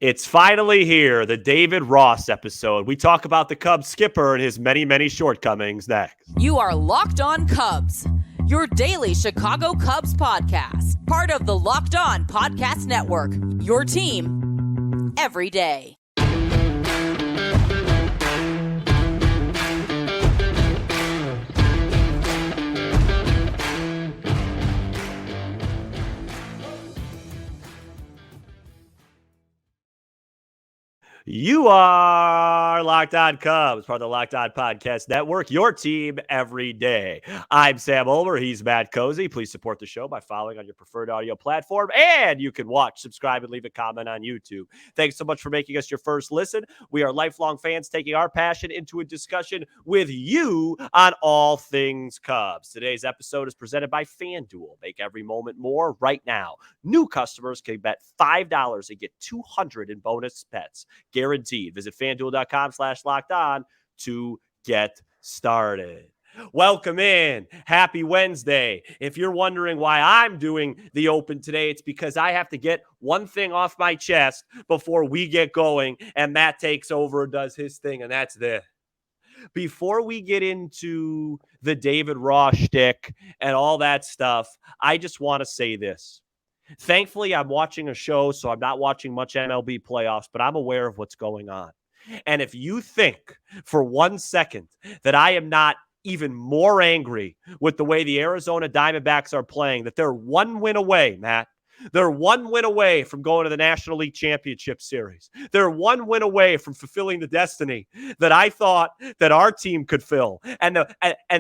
It's finally here, the David Ross episode. We talk about the Cubs skipper and his many, many shortcomings next. You are Locked On Cubs, your daily Chicago Cubs podcast, part of the Locked On Podcast Network, your team every day. You are Locked On Cubs, part of the Locked On Podcast Network, your team every day. I'm Sam Ulmer. He's Matt Cozy. Please support the show by following on your preferred audio platform, and you can watch, subscribe, and leave a comment on YouTube. Thanks so much for making us your first listen. We are lifelong fans taking our passion into a discussion with you on all things Cubs. Today's episode is presented by FanDuel. Make every moment more right now. New customers can bet $5 and get $200 in bonus bets. Guaranteed. Visit FanDuel.com/locked-on to get started. Welcome in. Happy Wednesday. If you're wondering why I'm doing the open today, it's because I have to get one thing off my chest before we get going, and Matt takes over and does his thing, and that's this. Before we get into the David Ross shtick and all that stuff, I just want to say this. Thankfully, I'm watching a show, so I'm not watching much MLB playoffs, but I'm aware of what's going on. And if you think for 1 second that I am not even more angry with the way the Arizona Diamondbacks are playing, that they're one win away, Matt. They're one win away from going to the National League Championship Series. They're one win away from fulfilling the destiny that I thought that our team could fill. And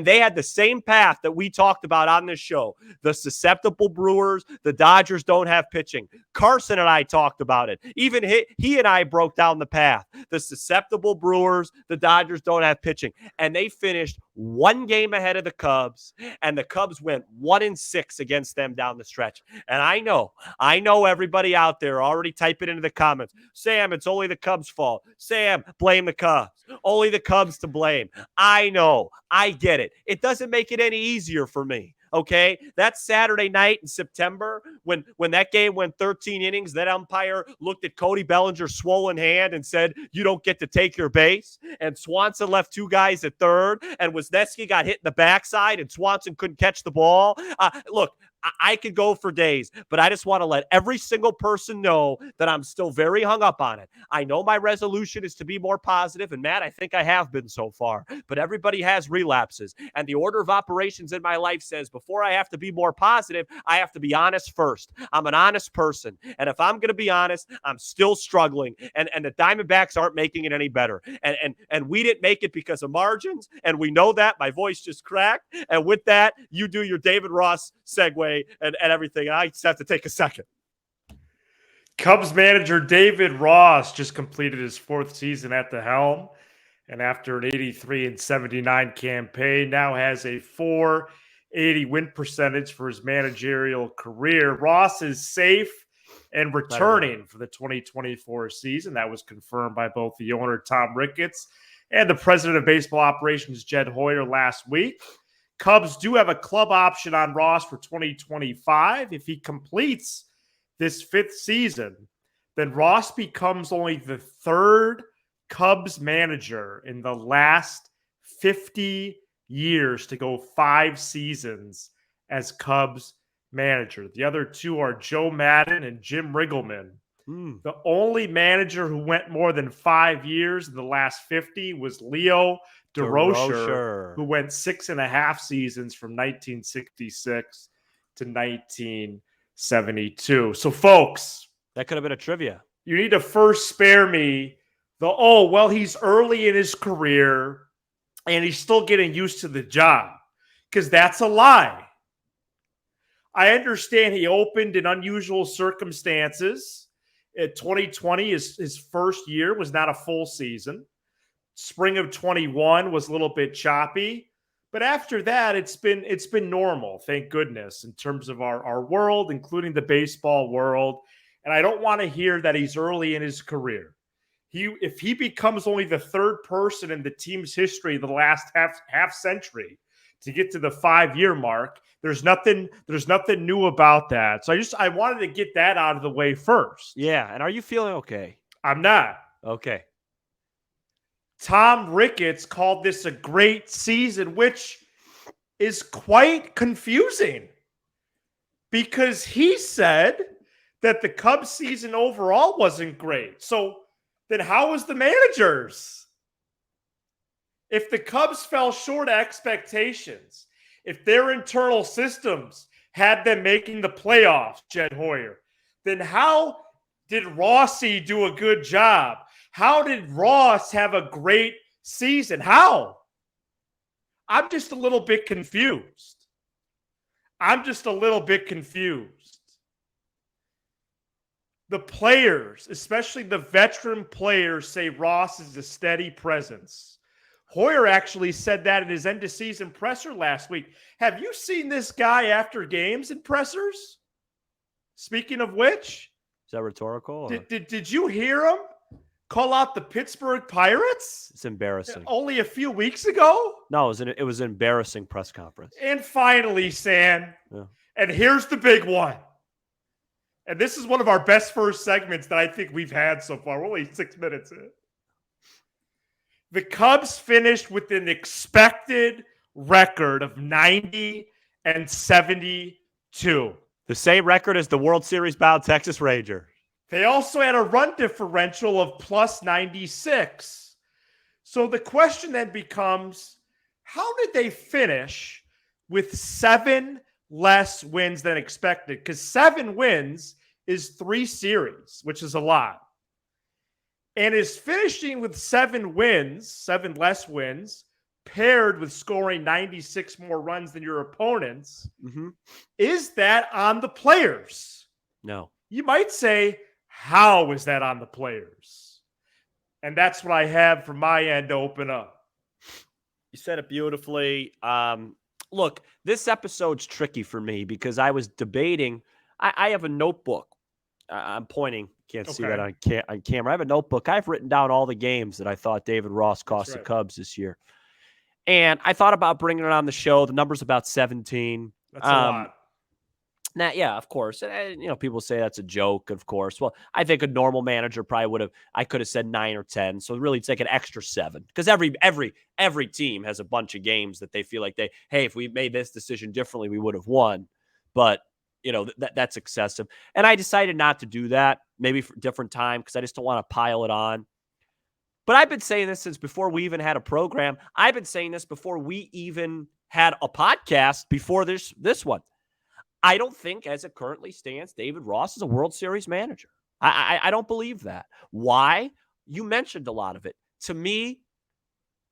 they had the same path that we talked about on this show. The susceptible Brewers, the Dodgers don't have pitching. Carson and I talked about it. Even he and I broke down the path. The susceptible Brewers, the Dodgers don't have pitching. And they finished one game ahead of the Cubs, and the Cubs went 1-6 against them down the stretch. And I know everybody out there already type it into the comments. Sam, it's only the Cubs' fault. Sam, blame the Cubs. Only the Cubs to blame. I know. I get it. It doesn't make it any easier for me. Okay, that Saturday night in September when that game went 13 innings, that umpire looked at Cody Bellinger's swollen hand and said, "You don't get to take your base." And Swanson left two guys at third, and Wisniewski got hit in the backside, and Swanson couldn't catch the ball. Look, I could go for days, but I just want to let every single person know that I'm still very hung up on it. I know my resolution is to be more positive, and Matt, I think I have been so far, but everybody has relapses, and the order of operations in my life says before I have to be more positive, I have to be honest first. I'm an honest person, and if I'm going to be honest, I'm still struggling, and the Diamondbacks aren't making it any better, and we didn't make it because of margins, and we know that. My voice just cracked, and with that, you do your David Ross segue and everything. I just have to take a second. Cubs manager David Ross just completed his fourth season at the helm, and after an 83-79 campaign, now has a .480 win percentage for his managerial career. Ross is safe and returning for the 2024 season. That was confirmed by both the owner, Tom Ricketts, and the president of baseball operations, Jed Hoyer, last week. Cubs do have a club option on Ross for 2025. If he completes this fifth season, then Ross becomes only the third Cubs manager in the last 50 years to go 5 seasons as Cubs manager. The other two are Joe Maddon and Jim Riggleman. The only manager who went more than 5 years in the last 50 was Leo DeRocher, who went 6.5 seasons from 1966 to 1972. So, folks, that could have been a trivia. You need to first spare me he's early in his career and he's still getting used to the job, because that's a lie. I understand he opened in unusual circumstances. 2020, his first year, was not a full season. Spring of 21 was a little bit choppy. But after that, it's been normal, thank goodness, in terms of our world, including the baseball world. And I don't want to hear that he's early in his career. If he becomes only the third person in the team's history the last half century to get to the 5-year mark, there's nothing new about that. So I wanted to get that out of the way first. Yeah, and are you feeling okay? I'm not. Okay. Tom Ricketts called this a great season, which is quite confusing because he said that the Cubs season overall wasn't great. So then how was the managers? If the Cubs fell short of expectations, if their internal systems had them making the playoffs, Jed Hoyer, then how did Rossi do a good job? How did Ross have a great season? How? I'm just a little bit confused. The players, especially the veteran players, say Ross is a steady presence. Hoyer actually said that in his end of season presser last week. Have you seen this guy after games in pressers? Speaking of which, Is that rhetorical? did you hear him call out the Pittsburgh Pirates? It's embarrassing. Only a few weeks ago? No, it was an embarrassing press conference. And finally, Sam, Yeah. and here's the big one. And this is one of our best first segments that I think we've had so far. We're only 6 minutes in. The Cubs finished with an expected record of 90-72. The same record as the World Series bound Texas Ranger. They also had a run differential of plus 96. So the question then becomes, how did they finish with 7 less wins than expected? Because 7 wins is 3 series, which is a lot. And is finishing with 7 less wins, paired with scoring 96 more runs than your opponents, is that on the players? No. You might say, how is that on the players? And that's what I have from my end to open up. You said it beautifully. Look, this episode's tricky for me because I was debating. I have a notebook. I'm pointing. Can't see that on camera. I have a notebook. I've written down all the games that I thought David Ross cost the Cubs this year. And I thought about bringing it on the show. The number's about 17. That's a lot. Now, yeah, of course. And, people say that's a joke, of course. Well, I think a normal manager probably I could have said 9 or 10. So really it's like an extra 7 because every team has a bunch of games that they feel like hey, if we made this decision differently, we would have won. But, that's excessive. And I decided not to do that, maybe for a different time because I just don't want to pile it on. But I've been saying this since before we even had a program. I've been saying this before we even had a podcast before this one. I don't think, as it currently stands, David Ross is a World Series manager. I don't believe that. Why? You mentioned a lot of it. To me,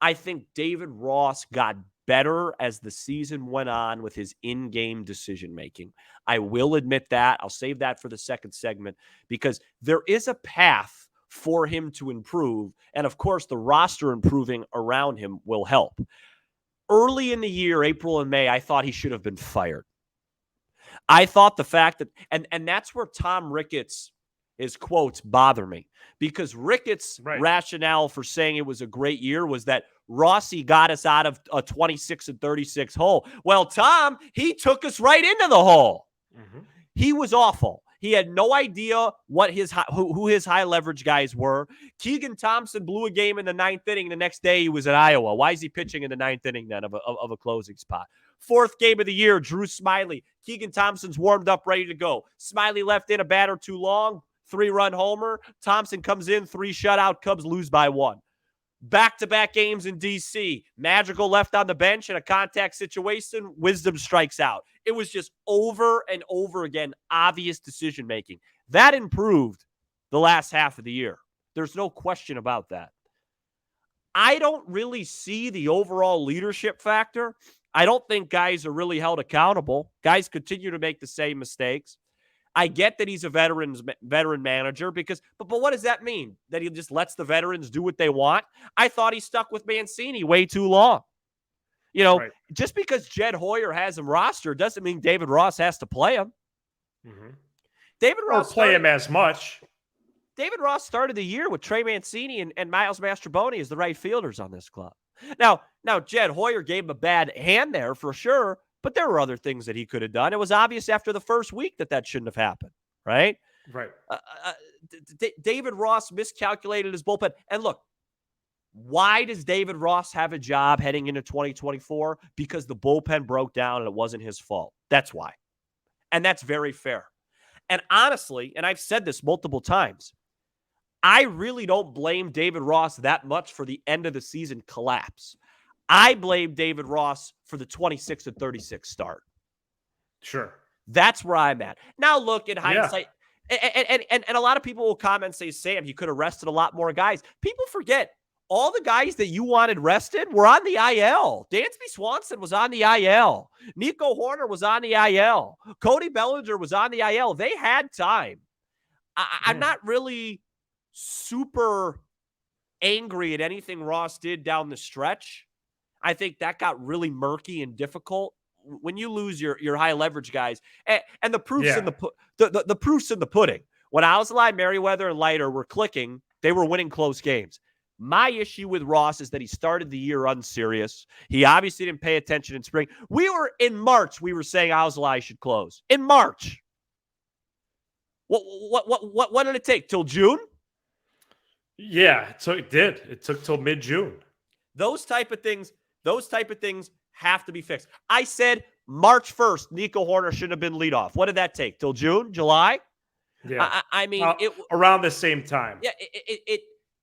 I think David Ross got better as the season went on with his in-game decision-making. I will admit that. I'll save that for the second segment because there is a path for him to improve. And, of course, the roster improving around him will help. Early in the year, April and May, I thought he should have been fired. I thought the fact that, and that's where Tom Ricketts, his quotes bother me because Ricketts' rationale for saying it was a great year was that Rossi got us out of a 26-36 hole. Well, Tom, he took us right into the hole. He was awful. He had no idea what who his high leverage guys were. Keegan Thompson blew a game in the 9th inning. The next day he was in Iowa. Why is he pitching in the 9th inning then of a closing spot? 4th game of the year, Drew Smyly. Keegan Thompson's warmed up, ready to go. Smyly left in a batter too long, 3-run homer. Thompson comes in, 3 shutout. Cubs lose by 1. Back-to-back games in D.C. Madrigal left on the bench in a contact situation. Wisdom strikes out. It was just over and over again, obvious decision-making. That improved the last half of the year. There's no question about that. I don't really see the overall leadership factor. I don't think guys are really held accountable. Guys continue to make the same mistakes. I get that he's a veteran manager but what does that mean? That he just lets the veterans do what they want? I thought he stuck with Mancini way too long. Just because Jed Hoyer has him rostered doesn't mean David Ross has to play him. David Ross or play him as much. David Ross started the year with Trey Mancini and Miles Mastrobuoni as the right fielders on this club. Now Jed Hoyer gave him a bad hand there for sure, but there were other things that he could have done. It was obvious after the first week that shouldn't have happened, right? Right. David Ross miscalculated his bullpen. And look, why does David Ross have a job heading into 2024? Because the bullpen broke down and it wasn't his fault. That's why. And that's very fair. And honestly, and I've said this multiple times, I really don't blame David Ross that much for the end of the season collapse. I blame David Ross for the 26-36 start. Sure. That's where I'm at. Now, look, in hindsight, and a lot of people will comment and say, Sam, you could have rested a lot more guys. People forget all the guys that you wanted rested were on the IL. Dansby Swanson was on the IL. Nico Horner was on the IL. Cody Bellinger was on the IL. They had time. I'm not really super angry at anything Ross did down the stretch. I think that got really murky and difficult when you lose your high leverage guys. And the proof's in the proof's in the pudding. When Alzolay, Merriweather, and Leiter were clicking, they were winning close games. My issue with Ross is that he started the year unserious. He obviously didn't pay attention in spring. In March, we were saying Alzolay should close. In March. What did it take? Till June? Yeah, so it did. It took till mid-June. Those type of things have to be fixed. I said March 1st, Nico Horner shouldn't have been leadoff. What did that take? Till June? July? Yeah. I mean, around the same time. Yeah,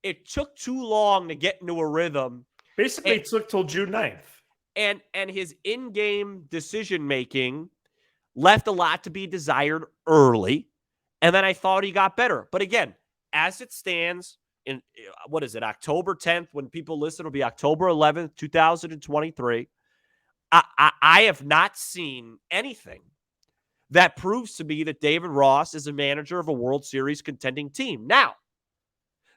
it took too long to get into a rhythm. Basically, it took till June 9th. And his in-game decision-making left a lot to be desired early. And then I thought he got better. But again, as it stands, in October 10th, when people listen, it'll be October 11th, 2023. I have not seen anything that proves to me that David Ross is a manager of a World Series contending team. Now,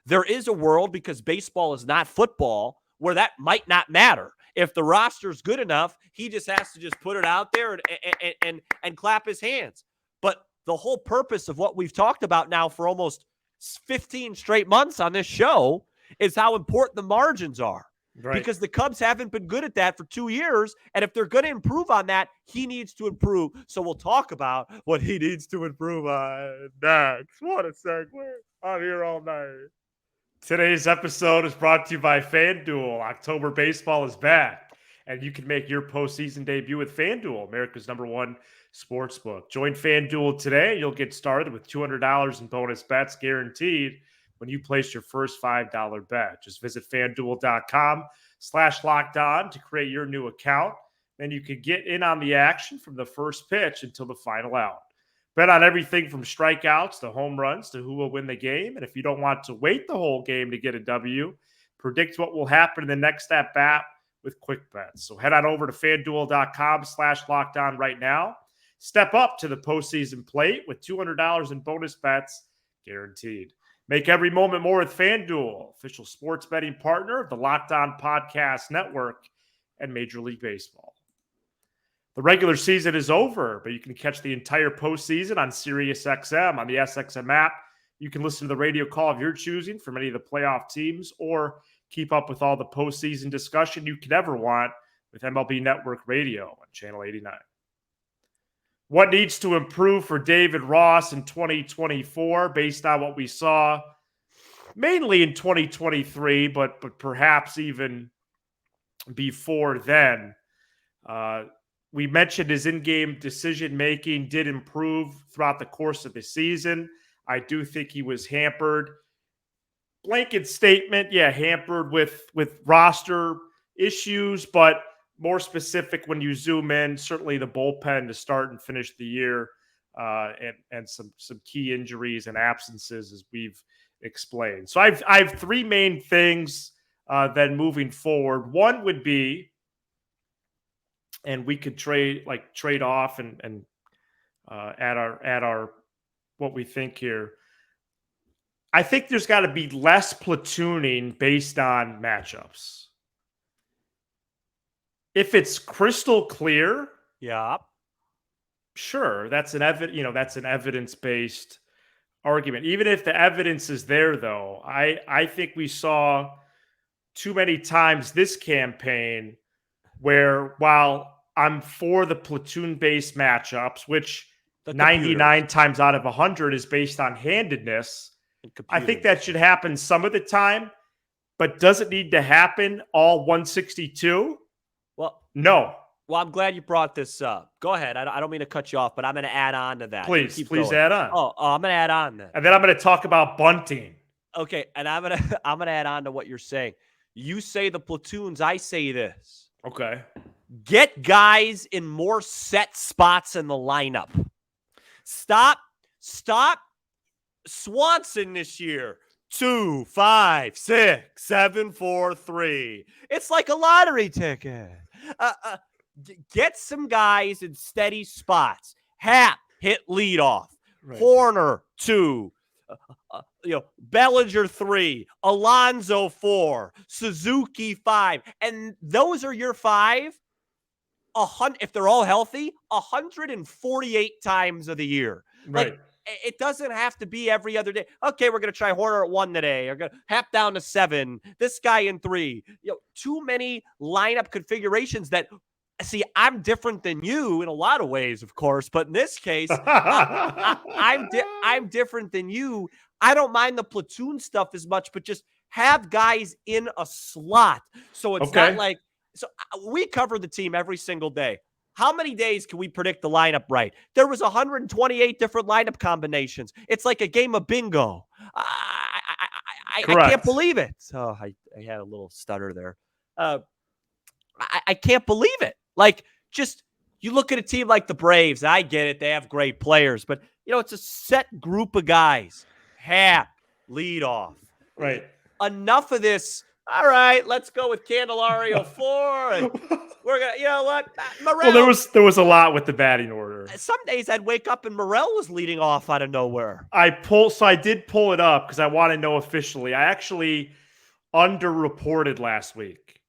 there is a world, because baseball is not football, where that might not matter. If the roster's good enough, he just has to just put it out there and clap his hands. But the whole purpose of what we've talked about now for almost 15 straight months on this show is how important the margins are. Right. Because the Cubs haven't been good at that for 2 years. And if they're going to improve on that, he needs to improve. So we'll talk about what he needs to improve on next. What a segue. I'm here all night. Today's episode is brought to you by FanDuel. October baseball is back, and you can make your postseason debut with FanDuel, America's #1 sportsbook. Join FanDuel today. You'll get started with $200 in bonus bets guaranteed when you place your first $5 bet. Just visit FanDuel.com/lockedon to create your new account. Then you can get in on the action from the first pitch until the final out. Bet on everything from strikeouts to home runs to who will win the game. And if you don't want to wait the whole game to get a W, predict what will happen in the next at bat with quick bets. So head on over to FanDuel.com/lockedon right now. Step up to the postseason plate with $200 in bonus bets guaranteed. Make every moment more with FanDuel, official sports betting partner of the Locked On Podcast Network and Major League Baseball. The regular season is over, but you can catch the entire postseason on SiriusXM on the SXM app. You can listen to the radio call of your choosing from any of the playoff teams, or keep up with all the postseason discussion you could ever want with MLB Network Radio on Channel 89. What needs to improve for David Ross in 2024 based on what we saw mainly in 2023, but perhaps even before then? We mentioned his in-game decision-making did improve throughout the course of the season. I do think he was hampered. Blanket statement, hampered with roster issues, but more specific when you zoom in, certainly the bullpen to start and finish the year, and some key injuries and absences, as we've explained. So I have three main things then moving forward. One would be, and we could trade off and add our what we think here. I think there's got to be less platooning based on matchups. If it's crystal clear, sure, that's an evidence-based argument. Even if the evidence is there, though, I think we saw too many times this campaign where, while I'm for the platoon-based matchups, which 99 times out of 100 is based on handedness, I think that should happen some of the time, but does it need to happen all 162? Well, no. Well, I'm glad you brought this up. Go ahead. I don't mean to cut you off, but I'm going to add on to that. Please going. add on. Oh, I'm going to add on then. And then I'm going to talk about bunting. Okay, and I'm gonna add on to what you're saying. You say the platoons, I say this. Okay. Get guys in more set spots in the lineup. Stop Swanson this year. 2, 5, 6, 7, 4, 3. It's like a lottery ticket. Get some guys in steady spots. Hap hit leadoff. Right. Horner 2. Bellinger 3, Alonso 4, Suzuki 5, and those are your 5. If they're all healthy, 148 times of the year. Right. Like, it doesn't have to be every other day. Okay, we're gonna try Horner at 1 today. We're gonna Hap down to 7. This guy in 3. Too many lineup configurations that. See, I'm different than you in a lot of ways, of course, but in this case, I'm different than you. I don't mind the platoon stuff as much, but just have guys in a slot. So it's not like we cover the team every single day. How many days can we predict the lineup right? There was 128 different lineup combinations. It's like a game of bingo. I can't believe it. Oh, I had a little stutter there. I can't believe it. Like, just you look at a team like the Braves. I get it. They have great players. But, it's a set group of guys. Hap, lead off. Right. Enough of this. All right, let's go with Candelario 4. And we're going to, you know what? Morel. Well, there was a lot with the batting order. Some days I'd wake up and Morel was leading off out of nowhere. I did pull it up because I want to know officially. I actually underreported last week.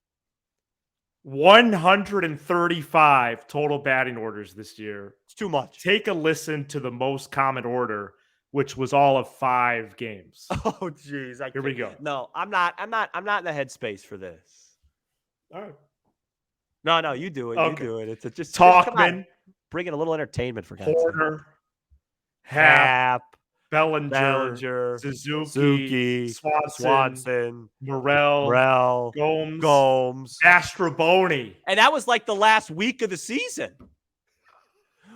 135 total batting orders this year. It's too much. Take a listen to the most common order, which was all of 5 games. Oh, geez. Here we go. No, I'm not in the headspace for this. All right. No, you do it. Okay. You do it. It's just Talkman. Bring in a little entertainment for God's sake. Horner. Hap. Bellinger. Suzuki. Swanson. Morel. Gomes. Mastroboni. And that was like the last week of the season.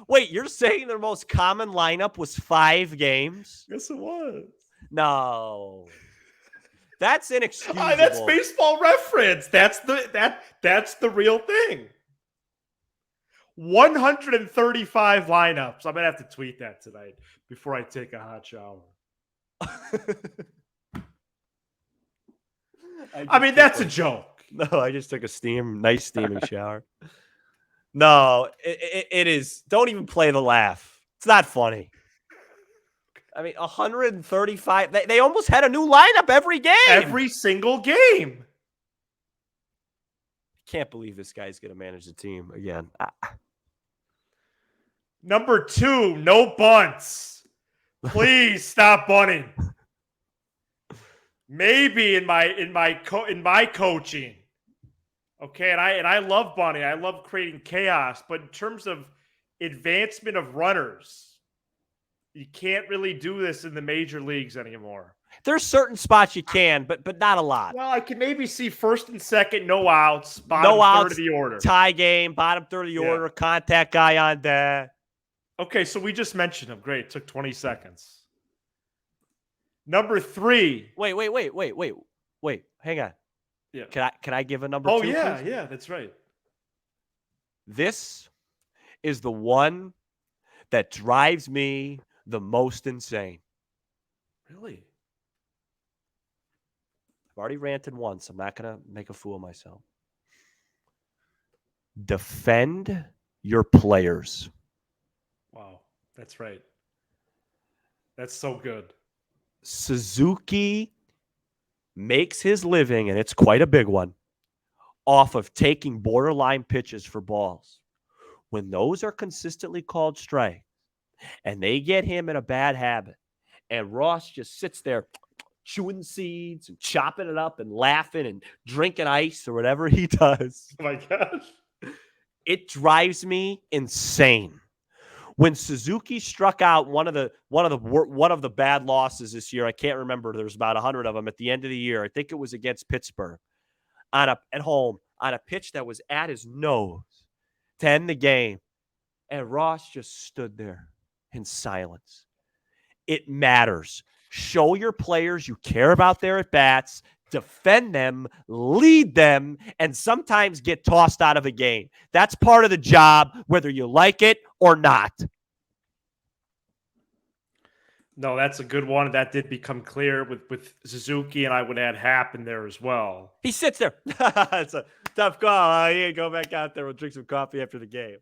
Wait, you're saying their most common lineup was 5 games? Yes, it was. No. That's inexcusable. That's Baseball Reference. That's the real thing. 135 lineups. I'm going to have to tweet that tonight before I take a hot shower. I mean, that's a joke. No, I just took a nice steaming shower. No, it is. Don't even play the laugh. It's not funny. I mean, 135. They almost had a new lineup every game. Every single game. Can't believe this guy's going to manage the team again. Number 2, no bunts. Please stop bunting. Maybe in my coaching. Okay, and I love bunting. I love creating chaos, but in terms of advancement of runners, you can't really do this in the major leagues anymore. There's certain spots you can, but not a lot. Well, I can maybe see first and second, no outs, bottom third of the order. Tie game, bottom third of the order, contact guy on deck. Okay, so we just mentioned him. Great. It took 20 seconds. Number 3. Wait. Hang on. Yeah. Can I give a number 2? Oh, yeah, please? Yeah, that's right. This is the one that drives me the most insane. Really? I've already ranted once. I'm not going to make a fool of myself. Defend your players. Wow, that's right. That's so good. Suzuki makes his living, and it's quite a big one, off of taking borderline pitches for balls. When those are consistently called strikes, and they get him in a bad habit, and Ross just sits there chewing seeds and chopping it up and laughing and drinking ice or whatever he does. Oh, my gosh. It drives me insane. When Suzuki struck out one of the bad losses this year, I can't remember. There's about 100 of them at the end of the year. I think it was against Pittsburgh at home on a pitch that was at his nose to end the game, and Ross just stood there in silence. It matters. Show your players you care about their at bats. Defend them, lead them, and sometimes get tossed out of a game. That's part of the job, whether you like it or not. No, that's a good one. That did become clear with Suzuki, and I would add Happ in there as well. He sits there. It's a tough call. He ain't go back out there. We'll drink some coffee after the game.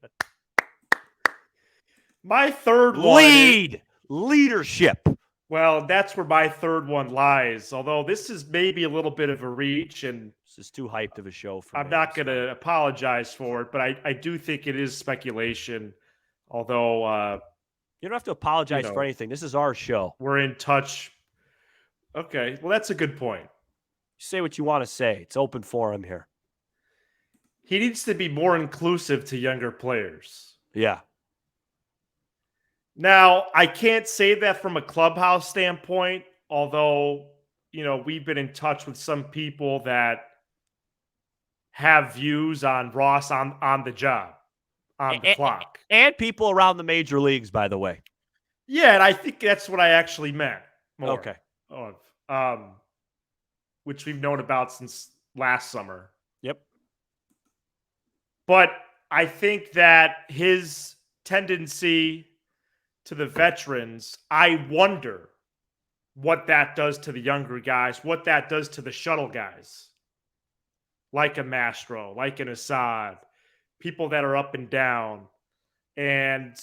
My third one. Leadership. Well, that's where my third one lies. Although this is maybe a little bit of a reach, and this is too hyped of a show for me. I'm not going to apologize for it, but I do think it is speculation. Although you don't have to apologize for anything. This is our show. We're in touch. Okay, well, that's a good point. Say what you want to say. It's open forum here. He needs to be more inclusive to younger players. Yeah. Now, I can't say that from a clubhouse standpoint, although, we've been in touch with some people that have views on Ross on the job, on the clock. And people around the major leagues, by the way. Yeah, and I think that's what I actually meant more. Okay. Which we've known about since last summer. Yep. But I think that his tendency to the veterans, I wonder what that does to the younger guys, what that does to the shuttle guys, like a Mastro, like an Assad, people that are up and down. And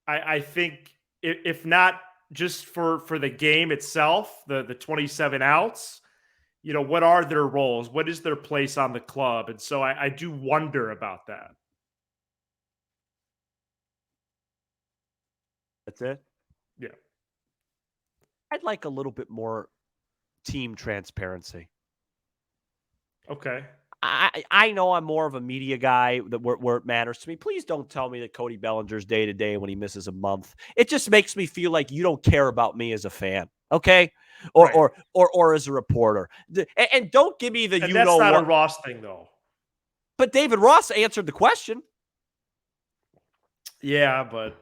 I think if not just for the game itself, the 27 outs, what are their roles? What is their place on the club? And so I do wonder about that. That's it? Yeah. I'd like a little bit more team transparency. Okay. I know I'm more of a media guy where it matters to me. Please don't tell me that Cody Bellinger's day-to-day when he misses a month. It just makes me feel like you don't care about me as a fan, okay? Or as a reporter. And don't give me the and that's not a Ross thing, though. But David Ross answered the question. Yeah, but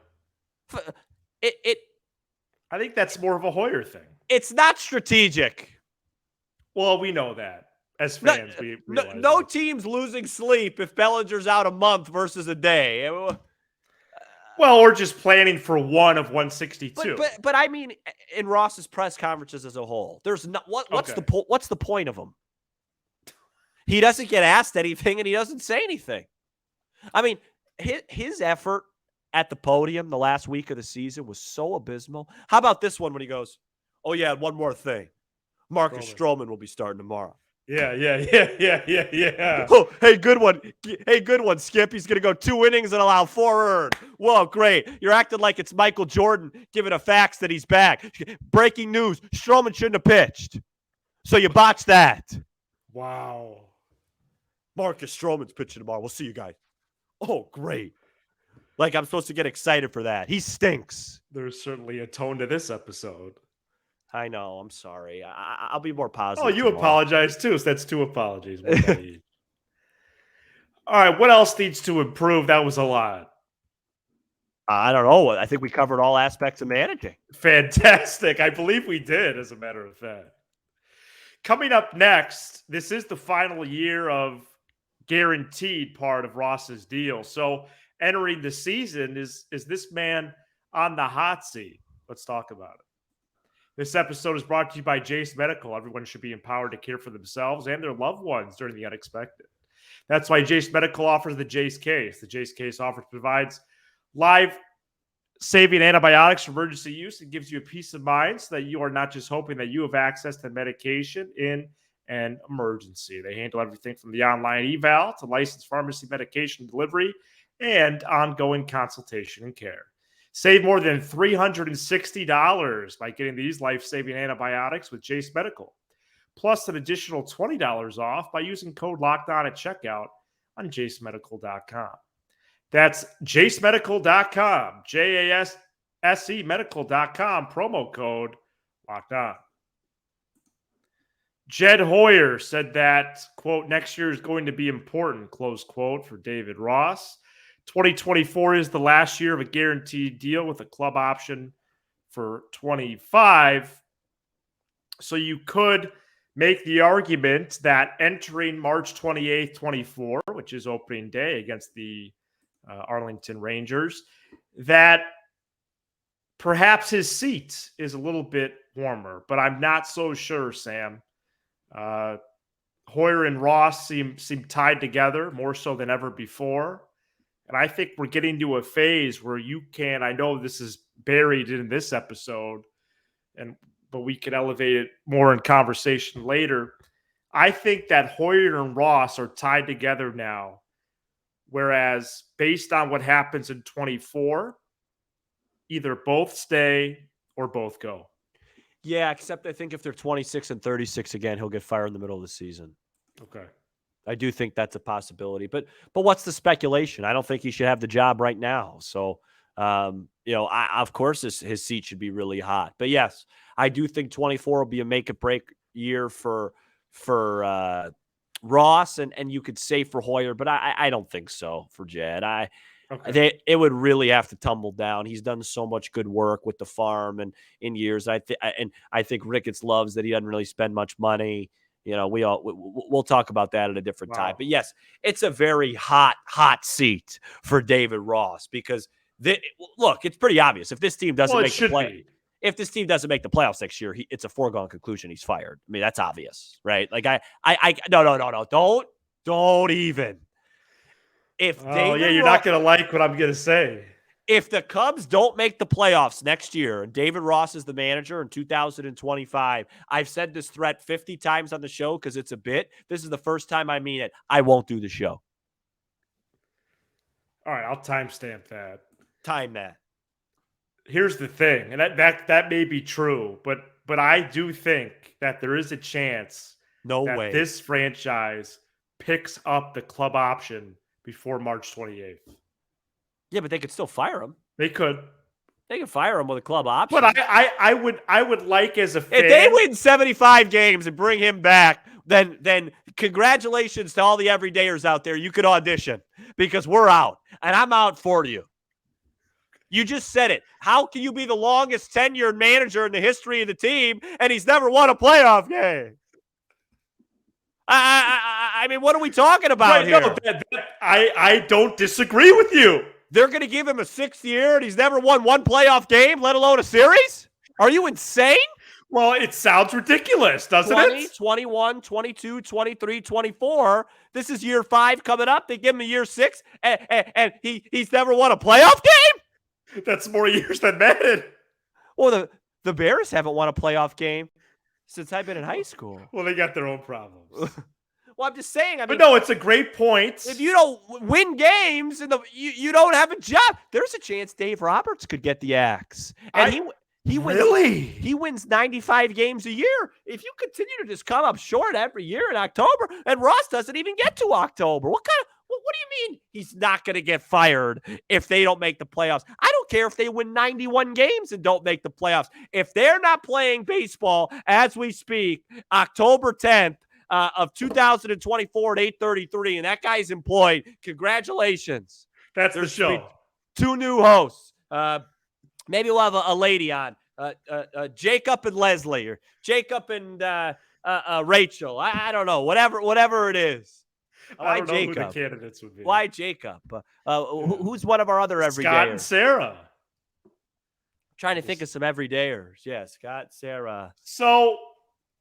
I think that's more of a Hoyer thing. It's not strategic. Well, we know that. As fans, we realize no that. team's losing sleep if Bellinger's out a month versus a day. Well, or just planning for one of 162. But I mean, in Ross's press conferences as a whole, there's not what's the point of him? He doesn't get asked anything and he doesn't say anything. I mean, his effort at the podium the last week of the season was so abysmal. How about this one when he goes, "Oh yeah, one more thing. Marcus Stroman will be starting tomorrow." Yeah. Oh, hey, good one. Hey, good one, Skip. He's going to go 2 innings and allow 4 earned. Whoa, great. You're acting like it's Michael Jordan giving a fax that he's back. Breaking news. Stroman shouldn't have pitched. So you botched that. Wow. Marcus Stroman's pitching tomorrow. We'll see you guys. Oh, great. Like I'm supposed to get excited for that. He stinks. There's certainly a tone to this episode. I know. I'm sorry. I'll be more positive. Oh, you apologize too. So that's 2 apologies. All right. What else needs to improve? That was a lot. I don't know. I think we covered all aspects of managing. Fantastic. I believe we did, as a matter of fact. Coming up next, this is the final year of guaranteed part of Ross's deal. So entering the season, is this man on the hot seat? Let's talk about it. This episode is brought to you by Jace Medical. Everyone should be empowered to care for themselves and their loved ones during the unexpected. That's why Jace Medical offers the Jace Case. The Jace Case provides life-saving antibiotics for emergency use. It gives you a peace of mind so that you are not just hoping that you have access to medication in an emergency. They handle everything from the online eval to licensed pharmacy medication delivery and ongoing consultation and care. Save more than $360 by getting these life-saving antibiotics with Jace Medical, plus an additional $20 off by using code LOCKEDON at checkout on jacemedical.com. That's jasemedical.com, JASSE medical.com, promo code locked on. Jed Hoyer said that, quote, next year is going to be important, close quote, for David Ross. 2024 is the last year of a guaranteed deal with a club option for 25. So you could make the argument that entering March 28th, 24, which is opening day against the Arlington Rangers, that perhaps his seat is a little bit warmer, but I'm not so sure, Sam. Hoyer and Ross seem tied together more so than ever before. And I think we're getting to a phase where you can, I know this is buried in this episode, but we can elevate it more in conversation later. I think that Hoyer and Ross are tied together now, whereas based on what happens in 24, either both stay or both go. Yeah, except I think if they're 26 and 36 again, he'll get fired in the middle of the season. Okay. I do think that's a possibility. But what's the speculation? I don't think he should have the job right now. So, of course his seat should be really hot. But yes, I do think 24 will be a make or break year for Ross, and you could say for Hoyer, but I don't think so for Jed. It would really have to tumble down. He's done so much good work with the farm and in years. I think Ricketts loves that he doesn't really spend much money. We'll talk about that at a different time. But yes, it's a very hot seat for David Ross because look, it's pretty obvious. If this team doesn't make the play, if this team doesn't make the playoffs next year, it's a foregone conclusion he's fired. I mean, that's obvious, right? Like no, don't even. You're not going to like what I'm going to say. If the Cubs don't make the playoffs next year and David Ross is the manager in 2025, I've said this threat 50 times on the show because it's a bit. This is the first time I mean it. I won't do the show. All right, I'll timestamp that. Time that. Here's the thing, and that may be true, but I do think that there is a chance that this franchise picks up the club option before March 28th. Yeah, but they could still fire him. They could. They could fire him with a club option. But I would like as a fan. If they win 75 games and bring him back, then congratulations to all the everydayers out there. You could audition because we're out, and I'm out for you. You just said it. How can you be the longest tenured manager in the history of the team and he's never won a playoff game? I mean, what are we talking about here? No, I don't disagree with you. They're going to give him a 6th year and he's never won one playoff game, let alone a series? Are you insane? Well, it sounds ridiculous, doesn't 20, it? 21, 22, 23, 24. This is year 5 coming up. They give him a year 6 and he's never won a playoff game? That's more years than Madden. Well, the Bears haven't won a playoff game since I've been in high school. Well, they got their own problems. Well, I'm just saying. But no, it's a great point. If you don't win games and you don't have a job, there's a chance Dave Roberts could get the axe. And he wins 95 games a year. If you continue to just come up short every year in October, and Ross doesn't even get to October, what do you mean he's not going to get fired if they don't make the playoffs? I don't care if they win 91 games and don't make the playoffs. If they're not playing baseball as we speak, October 10th, of 2024 at 8:33, and that guy's employed. Congratulations. That's the show. 2 new hosts. Maybe we'll have a lady on. Jacob and Leslie, or Jacob and Rachel. I don't know. Whatever it is. I don't know Jacob? Who the candidates would be. Why Jacob? Who's one of our other everydayers? Scott and Sarah. Trying to think of some everydayers. Yeah, Scott, Sarah. So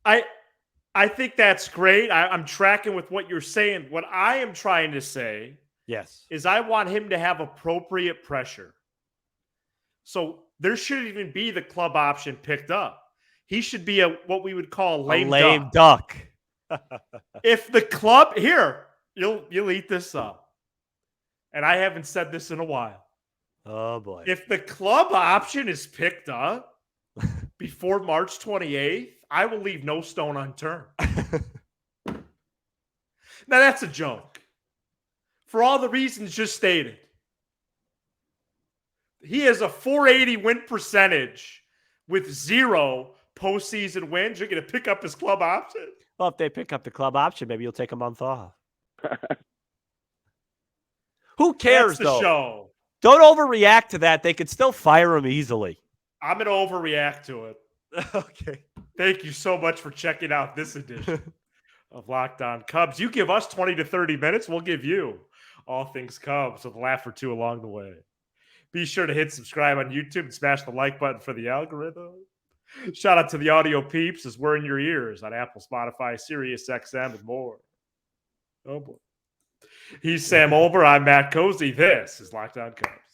I think that's great. I'm tracking with what you're saying. What I am trying to say is I want him to have appropriate pressure. So there shouldn't even be the club option picked up. He should be what we would call a lame duck. If the club, here, you'll eat this up. And I haven't said this in a while. Oh, boy. If the club option is picked up before March 28th, I will leave no stone unturned. Now, that's a joke. For all the reasons just stated. He has a 480 win percentage with 0 postseason wins. You're going to pick up his club option? Well, if they pick up the club option, maybe you'll take a month off. Who cares, That's the though? show. Don't overreact to that. They could still fire him easily. I'm going to overreact to it. Okay. Thank you so much for checking out this edition of Locked On Cubs. You give us 20 to 30 minutes, we'll give you all things Cubs with a laugh or two along the way. Be sure to hit subscribe on YouTube and smash the like button for the algorithm. Shout out to the audio peeps as we're in your ears on Apple, Spotify, Sirius XM, and more. Oh boy. He's Sam Olver. I'm Matt Cozy. This is Locked On Cubs.